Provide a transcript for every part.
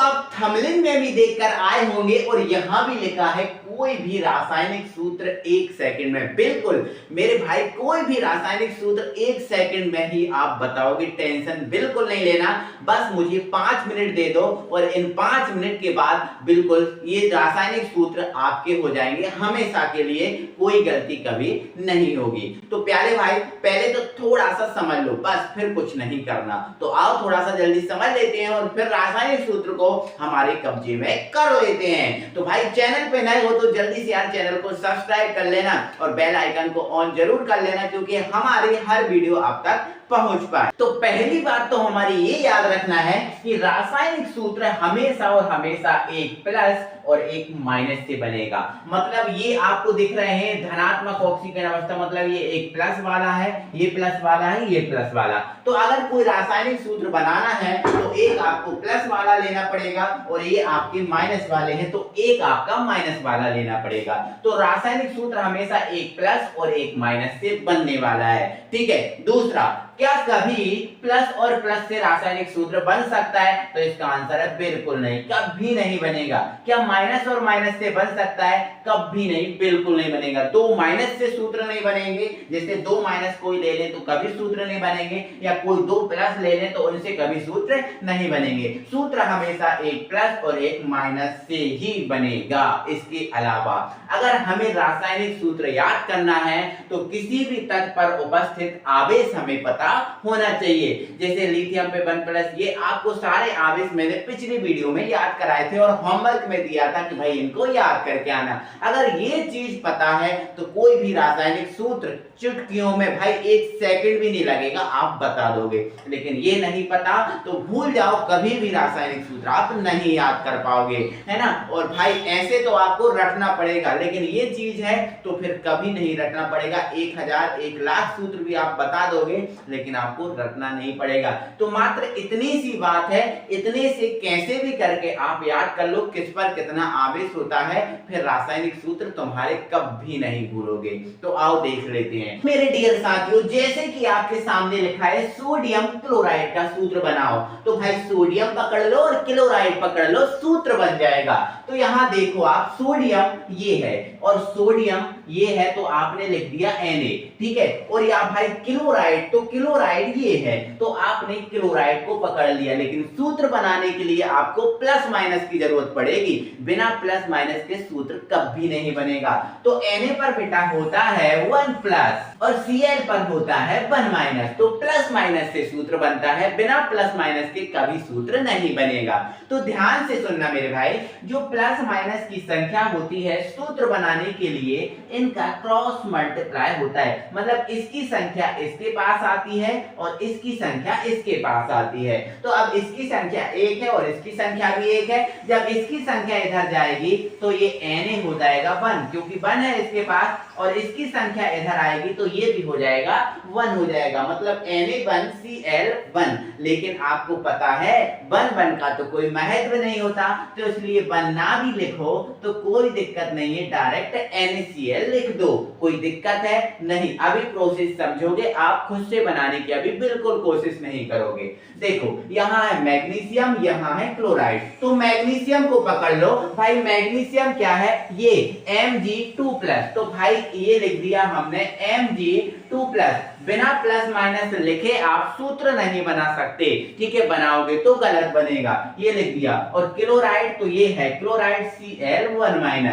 आप थंबनेल में भी देखकर आए होंगे और यहां भी लिखा है कोई भी रासायनिक सूत्र 1 सेकंड में। बिल्कुल मेरे भाई, कोई भी रासायनिक सूत्र 1 सेकंड में ही आप बताओगे। टेंशन बिल्कुल नहीं लेना, बस मुझे 5 मिनट दे दो और इन 5 मिनट के बाद बिल्कुल ये रासायनिक सूत्र आपके हो जाएंगे हमेशा के लिए, कोई गलती कभी नहीं होगी। तो प्यारे भाई, पहले तो थोड़ा सा समझ लो, बस फिर कुछ नहीं करना। तो आओ थोड़ा सा जल्दी समझ लेते हैं और फिर रासायनिक सूत्र को हमारे कब्जे में कर लेते हैं। तो भाई चैनल पे नए हो तो जल्दी से यार चैनल को सब्सक्राइब कर लेना और बेल आइकन को ऑन जरूर कर लेना, क्योंकि हमारी हर वीडियो आप तक पहुंच पाए। तो पहली बात तो हमारी ये याद रखना है कि रासायनिक सूत्र हमेशा और हमेशा एक प्लस और एक माइनस से बनेगा। मतलब ये आपको दिख रहे हैं धनात्मक ऑक्सीजन अवस्था, मतलब ये एक प्लस वाला है, ये प्लस वाला है, ये प्लस वाला। तो अगर कोई रासायनिक सूत्र बनाना है तो एक आपको प्लस वाला लेना पड़ेगा और ये आपके माइनस वाले हैं तो एक आपका माइनस वाला लेना पड़ेगा। तो रासायनिक सूत्र हमेशा एक प्लस और एक माइनस से बनने वाला है। ठीक है। दूसरा, क्या कभी प्लस और प्लस से रासायनिक सूत्र बन सकता है? तो इसका आंसर है बिल्कुल नहीं, कभी नहीं बनेगा। क्या माइनस और माइनस से बन सकता है? कभी नहीं, बिल्कुल नहीं बनेगा। दो माइनस से सूत्र नहीं बनेंगे, जैसे दो माइनस कोई ले ले तो कभी सूत्र नहीं बनेंगे, या कोई दो प्लस ले ले तो उनसे कभी सूत्र नहीं बनेंगे। सूत्र हमेशा एक प्लस और एक माइनस से ही बनेगा। इसके अलावा अगर हमें रासायनिक सूत्र याद करना है तो किसी भी तत्व पर उपस्थित आवेश हमें पता होना चाहिए। जैसे लिथियम पे 1+, ये आपको सारे आवेश मैंने पिछली वीडियो में याद कराए थे और होमवर्क में दिया था कि भाई इनको याद करके आना। अगर ये चीज पता है तो कोई भी रासायनिक सूत्र चुटकियों में भाई 1 सेकंड भी नहीं लगेगा, आप बता दोगे। लेकिन ये नहीं पता तो भूल जाओ, कभी भी रासायनिक सूत्र आप नहीं याद कर पाओगे, है ना। और भाई ऐसे तो आपको रटना पड़ेगा, लेकिन ये चीज है तो फिर कभी नहीं रटना पड़ेगा। 1000 1,00,000 सूत्र भी आप बता दोगे लेकिन आपको रटना नहीं पड़ेगा। तो मात्र इतनी सी बात है, इतने से कैसे भी करके आप याद कर लो किस पर कितना आवेश होता है, फिर रासायनिक सूत्र तुम्हारे कभी नहीं भूलोगे। तो आओ देख लेते हैं मेरे डियर साथियों। जैसे कि आपके सामने लिखा है सोडियम क्लोराइड का सूत्र बनाओ, तो भाई सोडियम पकड़ लो और क्लोराइड पकड़ लो, सूत्र बन जाएगा। तो यहां देखो आप, सोडियम ये है और सोडियम ये है, तो आपने लिख दिया Na, ठीक है। और या भाई क्लोराइड, तो क्लोराइड ये है तो आपने क्लोराइड को पकड़ लिया। लेकिन सूत्र बनाने के लिए आपको प्लस माइनस की जरूरत पड़ेगी, बिना प्लस माइनस के सूत्र कभी नहीं बनेगा। तो Na पर बेटा होता है 1+ और Cl पर होता है 1-। तो प्लस माइनस से सूत्र बनता है, बिना प्लस माइनस के कभी सूत्र नहीं बनेगा। तो ध्यान से सुनना मेरे भाई, जो प्लस माइनस की संख्या होती है सूत्र बनाने के लिए इनका क्रॉस मल्टीप्लाई होता है। मतलब इसकी संख्या इसके पास आती है और इसकी संख्या इसके पास आती है। तो अब इसकी संख्या 1 है और इसकी संख्या भी 1 है। जब इसकी संख्या इधर जाएगी तो ये Na हो जाएगा 1, क्योंकि 1 है इसके पास, और इसकी संख्या इधर आएगी तो ये भी हो जाएगा 1 हो जाएगा। मतलब Na1 Cl1। लेकिन आपको पता है 1 का तो कोई महत्व नहीं होता, तो इसलिए 1 ना भी लिखो तो कोई दिक्कत नहीं है, डायरेक्ट NaCl लिख दो, कोई दिक्कत है नहीं। अभी प्रोसेस समझोगे, आप खुद से बनाने की अभी बिल्कुल कोशिश नहीं करोगे। देखो यहाँ है मैग्नीशियम, यहाँ है क्लोराइड, तो मैग्नीशियम को पकड़ लो। भाई मैग्नीशियम क्या है? ये Mg2+, तो भाई ये लिख दिया हमने Mg2+। बिना प्लस माइनस लिखे आप सूत्र नहीं बना सकते, ठीक है। बनाओगे तो गलत बनेगा, ये लिख दिया। और क्लोराइड, तो ये है क्लोराइड Cl1-,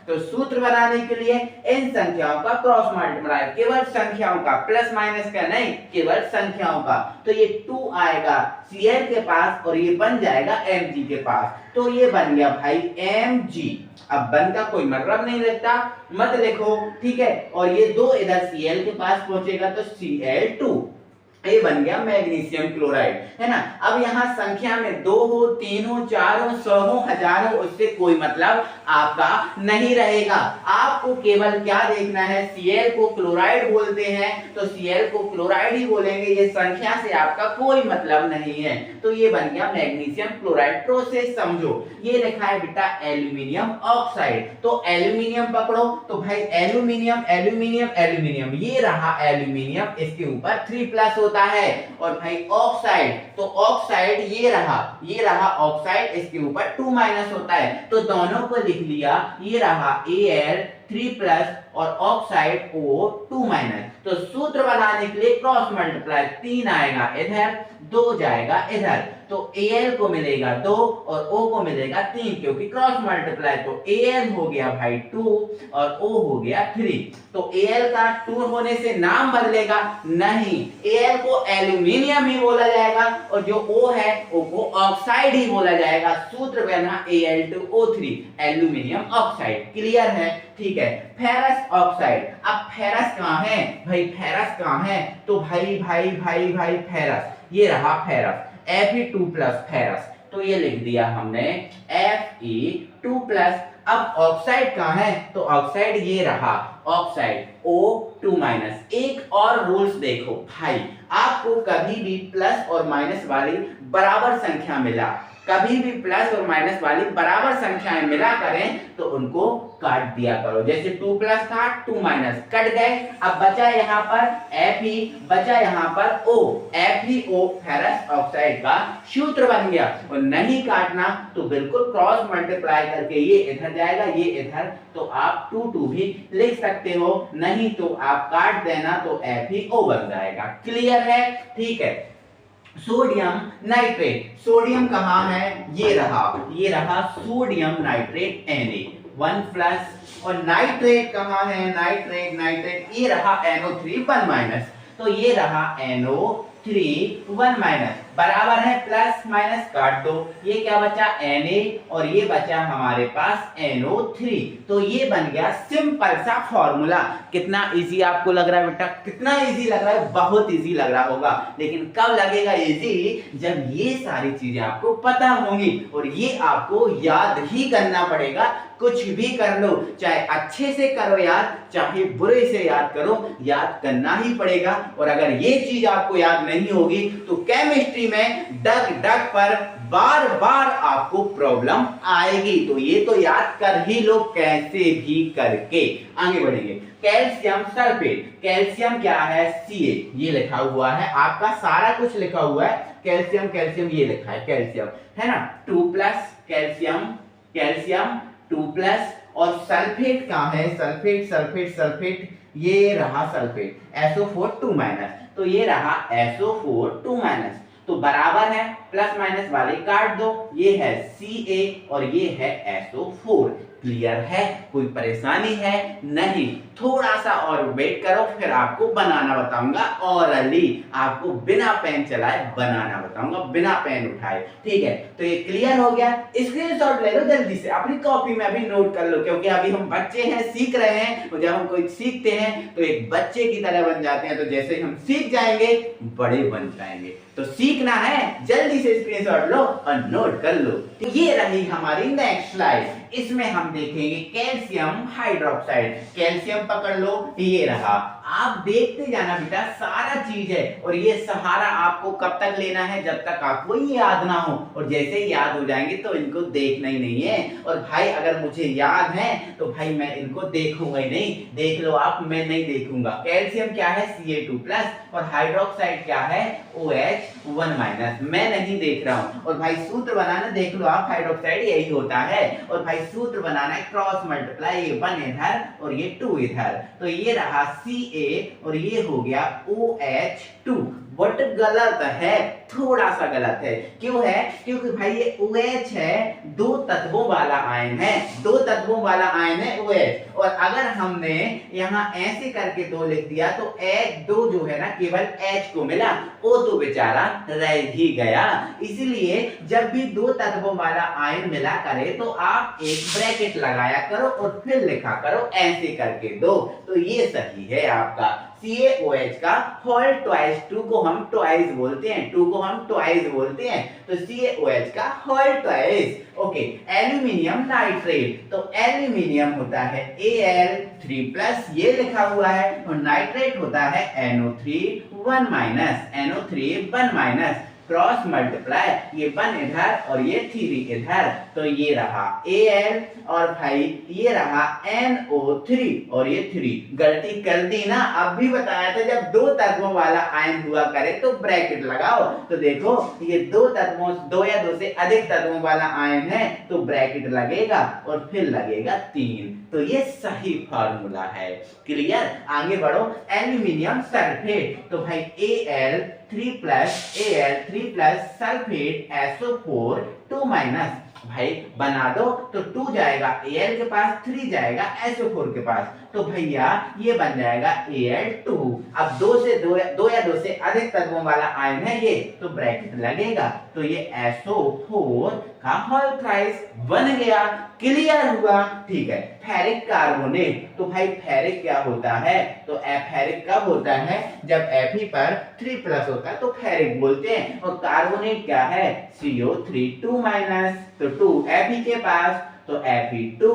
तो सूत्र बनाने के लिए इन संख्याओं का क्रॉस मल्टीप्लाई, केवल संख्याओं का, प्लस माइनस का नहीं, केवल संख्याओं का। तो ये 2 आएगा Cl के पास और ये बन जाएगा Mg के पास, तो ये बन गया भाई Mg। अब 1 का कोई मतलब नहीं लगता, मत लिखो, ठीक है। और ये 2 इधर Cl के पास पहुंचेगा तो Cl2, ये बन गया मैग्नीशियम क्लोराइड, है ना। अब यहाँ संख्या में 2 हो, 3 हो, 4 हो, 100 हो, 1000 हो, उससे कोई मतलब आपका नहीं रहेगा। आपको केवल क्या देखना है, Cl को क्लोराइड बोलते हैं तो Cl को क्लोराइड ही बोलेंगे, ये संख्या से आपका कोई मतलब नहीं है। तो ये बन गया मैग्नीशियम क्लोराइड। प्रोसेस समझो, ये लिखा है बेटा एल्यूमिनियम ऑक्साइड, तो एल्यूमिनियम पकड़ो, तो भाई एल्यूमिनियम एल्यूमिनियम एल्यूमिनियम, ये रहा एल्यूमिनियम, इसके ऊपर 3+ होता होता है। और भाई ऑक्साइड, तो ऑक्साइड ये रहा ऑक्साइड, इसके ऊपर 2- होता है, तो दोनों को लिख लिया, ये रहा Al3+ और ऑक्साइड O2-। तो सूत्र बनाने के लिए क्रॉस मल्टीप्लाई, 3 आएगा इधर, 2 जाएगा इधर, तो Al को मिलेगा 2 और O को मिलेगा 3, क्योंकि क्रॉस मल्टीप्लाई, तो Al हो गया भाई 2 और O हो गया 3। तो Al का 2 होने से नाम बदलेगा नहीं, Al को एल्यूमिनियम ही बोला जाएगा और जो O है O को ऑक्साइड ही बोला जाएगा। सूत्र बना Al2O3, एल्यूमिनियम ऑक्साइड। क्लियर है? ठीक है। फेरस ऑक्साइड, अब फेरस कहाँ है भाई, फेरस कहाँ है, तो भाई फेरस, ये रहा फेरस, Fe2+ फेरस, तो ये लिख दिया हमने Fe2+। अब ऑक्साइड कहाँ है, तो ऑक्साइड ये रहा ऑक्साइड O2-। एक और रूल्स देखो भाई, आपको कभी भी प्लस और माइनस वाली बराबर संख्या मिला, कभी भी प्लस और माइनस वाली बराबर संख्याएं मिला करें तो उनको काट दिया करो। जैसे 2+ था, 2- कट गए, अब बचा यहाँ पर Fe, बचा यहाँ पर O, FeO फेरस ऑक्साइड का सूत्र बन गया। और नहीं काटना तो बिल्कुल क्रॉस मल्टीप्लाई करके ये इधर जाएगा, ये इधर, तो आप 2 भी लिख सकते हो, नहीं तो आप काट देना तो FeO बन जाएगा। क्लियर है? ठीक है। सोडियम नाइट्रेट, सोडियम कहाँ है, ये रहा सोडियम नाइट्रेट Na1+। और नाइट्रेट कहाँ है, नाइट्रेट ये रहा NO3 1-, तो ये रहा NO3 1-, बराबर है, प्लस माइनस काट दो, ये क्या बचा Na और ये बचा हमारे पास NO3। तो ये बन गया सिंपल सा फॉर्मूला। कितना इजी आपको लग रहा है बेटा, कितना इजी लग रहा है, बहुत इजी लग रहा होगा, लेकिन कब लगेगा इजी, जब ये सारी चीजें आपको पता होंगी और ये आपको याद ही करना पड़ेगा। कुछ भी कर लो, चाहे अच्छे से करो याद, चाहे बुरे से याद करो, याद करना ही पड़ेगा। और अगर ये चीज आपको याद नहीं होगी तो केमिस्ट्री में डग पर बार बार आपको प्रॉब्लम आएगी। तो ये तो याद कर ही लो कैसे भी करके। आगे बढ़ेंगे। कैल्शियम सल्फेट, कैल्शियम क्या है, Ca, ये लिखा हुआ है, आपका सारा कुछ लिखा हुआ है, कैल्शियम ये लिखा है, कैल्शियम है ना, 2+ कैल्शियम 2+। और सल्फेट कहाँ है, सल्फेट ये रहा सल्फेट SO4 2-, तो ये रहा SO4 2-। तो बराबर है, प्लस माइनस वाले काट दो, ये है Ca और ये है SO4। क्लियर है? कोई परेशानी है? नहीं। थोड़ा सा और वेट करो, फिर आपको बनाना बताऊंगा, ऑरली आपको बिना पेन चलाए बनाना बताऊंगा, बिना पेन उठाए। ठीक है, तो ये क्लियर हो गया। स्क्रीनशॉट ले लो जल्दी से, अपनी कॉपी में अभी नोट कर लो, क्योंकि अभी हम बच्चे हैं, सीख रहे हैं, और जब हम कोई सीखते हैं तो एक बच्चे की तरह बन जाते हैं। तो जैसे हम सीख जाएंगे बड़े बन जाएंगे। तो सीखना है, जल्दी से स्क्रीनशॉट लो और नोट कर लो। तो ये रही हमारी नेक्स्ट स्लाइड, इसमें हम देखेंगे कैल्शियम हाइड्रोक्साइड। कैल्शियम पकड़ लो, ये रहा, आप देखते जाना बेटा, सारा चीज है। और ये सहारा आपको कब तक लेना है, जब तक आपको ये याद ना हो, और जैसे ही याद हो जाएंगे तो इनको देखना ही नहीं है। और भाई अगर मुझे याद है तो भाई मैं इनको देखूंगा ही नहीं, देख लो आप, मैं नहीं देखूंगा। कैल्शियम क्या है, Ca2+, और हाइड्रोक्साइड क्या है, OH1-, मैं नहीं देख रहा हूं। और भाई सूत्र बनाना देख लो आप, हाइड्रोक्साइड यही होता है। और भाई सूत्र बनाना है क्रॉस मल्टीप्लाई, ये 1 इधर और ये 2 इधर, तो ये रहा Ca और ये हो गया OH2। बट गलत है, थोड़ा सा गलत है। क्यों है? क्योंकि भाई ये OH है, 2 तत्वों वाला आयन है, 2 तत्वों वाला आयन है OH। और अगर हमने यहाँ ऐसे करके 2 लिख दिया तो H2 जो है ना, केवल H को मिला, O तो बेचारा रह ही गया। इसलिए जब भी 2 तत्वों वाला आयन मिला करे तो आप एक ब्रैकेट लगाया करो और फिर लिखा करो ऐसे करके 2। तो ये सही है आपका CaOH का होल ट्वाइस, 2 को हम ट्वाइस बोलते हैं, 2 को हम ट्वाइस बोलते हैं, तो CaOH का whole twice. Okay. Aluminium nitrate, तो एल्यूमिनियम होता है Al3+, ये लिखा हुआ है, और नाइट्रेट होता है NO3 1-, NO3 1-। क्रॉस मल्टीप्लाई, ये 1 इधर और ये 3 इधर, तो ये रहा Al और भाई ये रहा NO3 और ये 3। गलती कर दी ना, अब भी बताया था जब दो तत्वों वाला आयन हुआ करे तो ब्रैकेट लगाओ। तो देखो ये दो या दो से अधिक तत्वों वाला आयन है तो ब्रैकेट लगेगा और फिर लगेगा 3। तो ये सही फार्मूला है। क्लियर? आगे बढ़ो। एल्यूमिनियम सल्फेट, तो भाई Al3 plus sulphate SO4 2 minus, भाई बना दो तो 2 जाएगा Al के पास, 3 जाएगा SO4 के पास, तो भैया ये बन जाएगा Al2। अब दो या दो से अधिक तत्वों वाला आयन है ये, तो ब्रैकेट लगेगा, तो ये SO4 का होल थ्राइस बन गया। क्लियर हुआ? ठीक है। फेरिक कार्बोनेट, तो भाई फेरिक क्या होता है? तो फेरिक कब होता है? जब Fe पर 3 प्लस होता है तो फेरिक बोलते हैं। और कार्बोनेट क्या है? CO3 2 माइनस, तो 2 Fe के पास, तो Fe2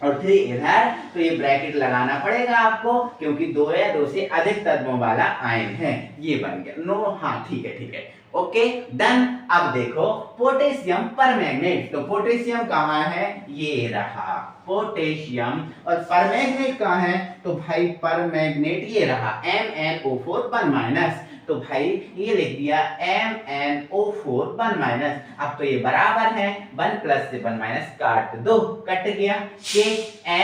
और 3 इधर, तो ये ब्रैकेट लगाना पड़ेगा आपको क्योंकि दो या दो से अधिक तत्वों वाला आयन है। ये बन गया। नो, हाँ ठीक है ठीक है, ओके डन। अब देखो पोटेशियम परमैंगनेट, तो पोटेशियम कहाँ है? ये रहा पोटेशियम। और परमैंगनेट कहाँ है? तो भाई परमैंगनेट ये रहा MnO4 1 माइनस, तो भाई ये लिख दिया MnO4 1 माइनस। अब तो ये बराबर है, 1 प्लस से 1 माइनस काट दो, कट गया, के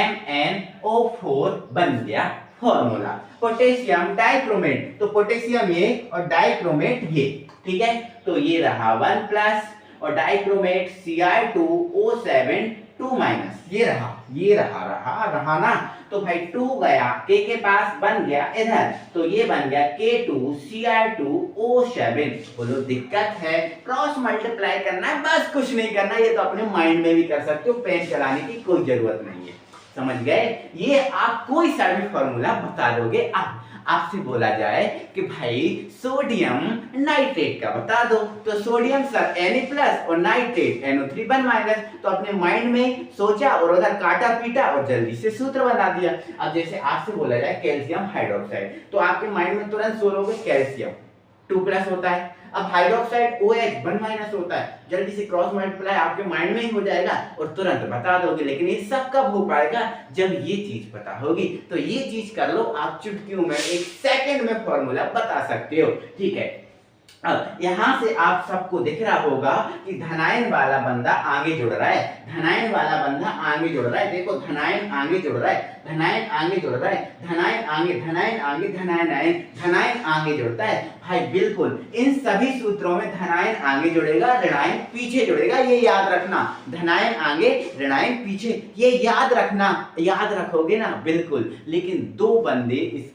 MnO4 बन गया फॉर्मूला। पोटेशियम डाइक्रोमेट, तो पोटेशियम ये और डाइक्रोमेट ये, ठीक है। तो ये रहा 1 प्लस और डाइक्रोमेट Cr2O7 2 माइनस, ये रहा ना। तो भाई 2 गया के पास, बन गया इधर, तो ये बन गया K2Cr2O7। बोलो दिक्कत है? क्रॉस मल्टीप्लाई करना है, बस कुछ नहीं करना, ये तो अपने माइंड में भी कर सकते हो, पेन चलाने की कोई जरूरत नहीं है। समझ गए? ये आप कोई सा भी फॉर्मूला बता दोगे। अब आपसे बोला जाए कि भाई सोडियम नाइट्रेट का बता दो, तो सोडियम सर Na+ और नाइट्रेट NO3 1 माइनस, तो अपने माइंड में सोचा और उधर काटा पीटा और जल्दी से सूत्र बना दिया। अब जैसे आपसे बोला जाए कैल्शियम हाइड्रोक्साइड, तो आपके माइंड में तुरंत सोचोगे कैल्शियम 2+ होता है, अब हाइड्रोक्साइड OH 1 माइनस होता है, जल्दी से क्रॉस मल्टीप्लाई आपके माइंड में ही हो जाएगा और तुरंत बता दोगे। लेकिन ये सब कब हो पाएगा? जब ये चीज पता होगी। तो ये चीज कर लो, आप चुटकियों में 1 सेकंड में फॉर्मूला बता सकते हो। ठीक है। अब यहां से आप सबको दिख रहा होगा कि धनायन वाला बंदा आगे जुड़ रहा है, धनायन वाला बंदा आगे जुड़ रहा है। देखो धनायन आगे जुड़ रहा है, धनायन आगे जुड़ रहा है, धनायन आगे, धनायन आगे, धनायन आगे जुड़ता है। भाई बिल्कुल इन सभी सूत्रों में धनायन आगे जुड़ेगा, ऋणायन पीछे जुड़ेगा, ये याद रखना। धनायन आगे, ऋणायन पीछे, ये याद रखना। याद रखोगे ना? बिल्कुल। लेकिन दो बंदे इस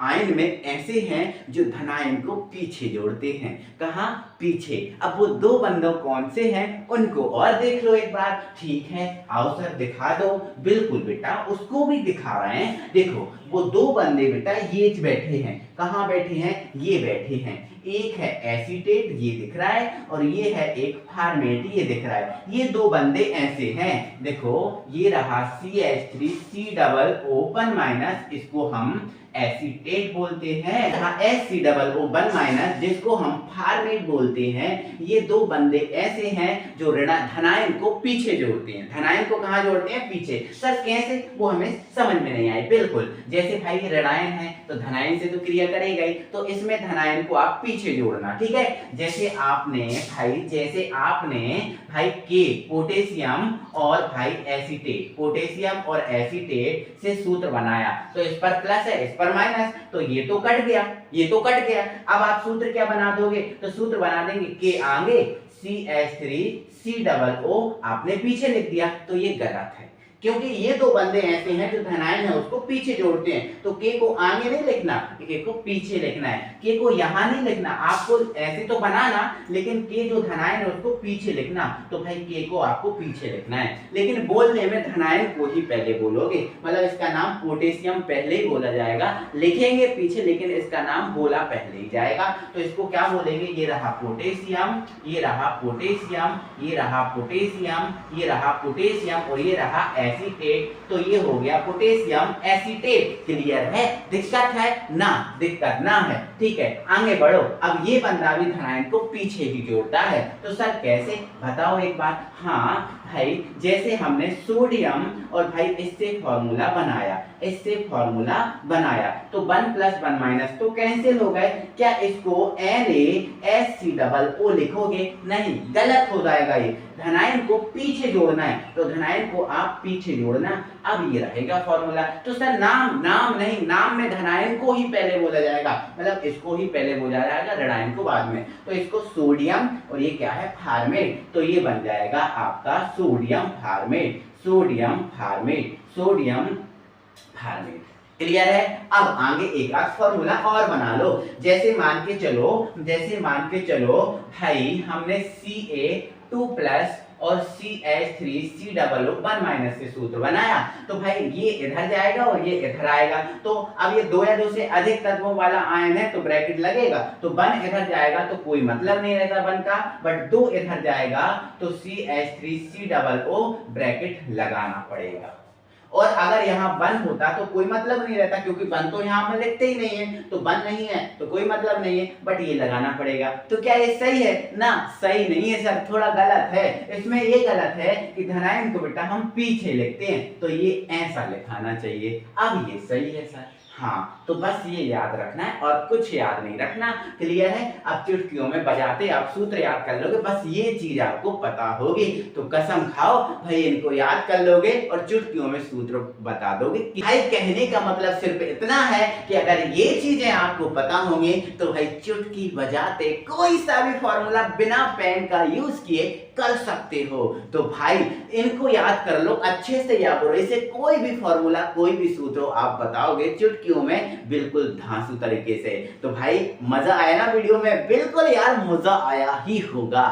आयन में ऐसे हैं जो धनायन को पीछे जोड़ते हैं। कहाँ? पीछे। अब वो दो बंदों कौन से हैं उनको और देख लो एक बार। ठीक है, आओ सर दिखा दो। बिल्कुल बेटा, उसको भी दिखा रहे हैं। देखो वो दो बंदे बेटा ये बैठे हैं। कहाँ बैठे हैं? ये बैठे हैं। एक है एसीटेट, ये दिख रहा है, और ये है एक फॉर्मेट, ये दिख रहा है। ये दो बंदे ऐसे हैं। देखो ये रहा CH3COO 1 माइनस, इसको हम एसीटेट बोलते हैं। HCOO 1 जिसको हम फॉर्मेट बोलते हैं। ये दो बंदे ऐसे हैं जो धनायन को पीछे जोड़ते हैं। धनायन को कहाँ जोड़ते हैं? पीछे। सर कैसे? वो हमें समझ में नहीं आई। बिल्कुल, जैसे भाई ऋणायन है तो धनायन से तो क्रिया करेगा ही, तो इसमें धनायन को आप पीछे जोड़ना। ठीक है। जैसे आपने भाई के पोटेशियम और भाई एसीटेट, पोटेशियम और एसीटेट से सूत्र बनाया, तो इस पर प्लस है, इस पर माइनस, तो ये तो कट गया, ये तो कट गया। अब आप सूत्र क्या बना दोगे? तो सूत्र बना देंगे के आगे CH3COO, आपने पीछे लिख दिया, तो ये गलत है क्योंकि ये दो बंदे ऐसे हैं जो धनायन है उसको पीछे जोड़ते हैं। तो के को आगे नहीं लिखना, के को पीछे लिखना है। के को यहाँ नहीं लिखना, आपको ऐसे तो बनाना, लेकिन के जो धनायन है उसको पीछे लिखना। तो भाई के को आपको पीछे लिखना है, लेकिन बोलने में धनायन को ही पहले बोलोगे। मतलब इसका नाम पोटेशियम पहले ही बोला जाएगा, लिखेंगे पीछे, लेकिन इसका नाम बोला पहले ही जाएगा। तो इसको क्या बोलेंगे? ये रहा पोटेशियम, ये रहा पोटेशियम, ये रहा पोटेशियम, ये रहा पोटेशियम, और ये रहा एसीटेट, तो ये हो गया पोटेशियम एसीटेट। क्लियर है? दिक्कत है ना? दिक्कत ना है, ठीक है। आगे बढ़ो। अब ये बंदा भी धनायन को पीछे ही जोड़ता है, तो सर कैसे, बताओ एक बार। हाँ भाई, जैसे हमने सोडियम और भाई इससे फॉर्मूला बनाया, तो 1 + 1 - तो कैंसिल हो गए। क्या इसको NaSC लिखोगे? नहीं, गलत हो जाएगा। ये धनायन को पीछे जोड़ना है, तो धनायन को आप पीछे जोड़ना। अब ये रहेगा फॉर्मूला। तो सर नाम नहीं, नाम में धनायन को ही पहले बोला जाएगा, मतलब इसको ही पहले बोला जाएगा, ऋणायन को बाद में। तो इसको सोडियम और ये क्या है, फार्मेट, तो ये बन जाएगा आपका सोडियम फार्मेट। क्लियर है? अब आगे एक आध फॉर्मूला और बना लो। जैसे मान के चलो भाई, हमने Ca2+ और CH3COO1- से सूत्र बनाया, तो भाई ये इधर जाएगा और ये इधर आएगा। तो अब ये 2 या 2 से अधिक तत्वों वाला आयन है, तो ब्रैकेट लगेगा, तो 1 इधर जाएगा तो कोई मतलब नहीं रहता 1 का, बट 2 इधर जाएगा तो CH3COO ब्रैकेट लगाना पड़ेगा। और अगर यहाँ 1 होता तो कोई मतलब नहीं रहता, क्योंकि 1 तो यहाँ हम लिखते ही नहीं है, तो 1 नहीं है तो कोई मतलब नहीं है, बट ये लगाना पड़ेगा। तो क्या ये सही है ना? सही नहीं है सर, थोड़ा गलत है। इसमें ये गलत है कि धनायन को बेटा हम पीछे लिखते हैं, तो ये ऐसा लिखाना चाहिए। अब ये सही है सर। हाँ, तो बस ये याद रखना है और कुछ याद नहीं रखना। क्लियर है? अब चुटकियों में बजाते आप सूत्र याद कर लोगे, बस ये चीज आपको पता होगी, तो कसम खाओ भाई इनको याद कर लोगे और चुटकियों में सूत्र बता दोगे। भाई कहने का मतलब सिर्फ इतना है कि अगर ये चीजें आपको पता होंगी तो भाई चुटकी बजाते कोई सा भी फॉर्मूला बिना पेन का यूज किए कर सकते हो। तो भाई इनको याद कर लो, अच्छे से याद करो। इसे कोई भी फॉर्मूला, कोई भी सूत्र आप बताओगे चुटकियों में बिल्कुल धांसू तरीके से। तो भाई मजा आया ना वीडियो में? बिल्कुल यार, मजा आया ही होगा।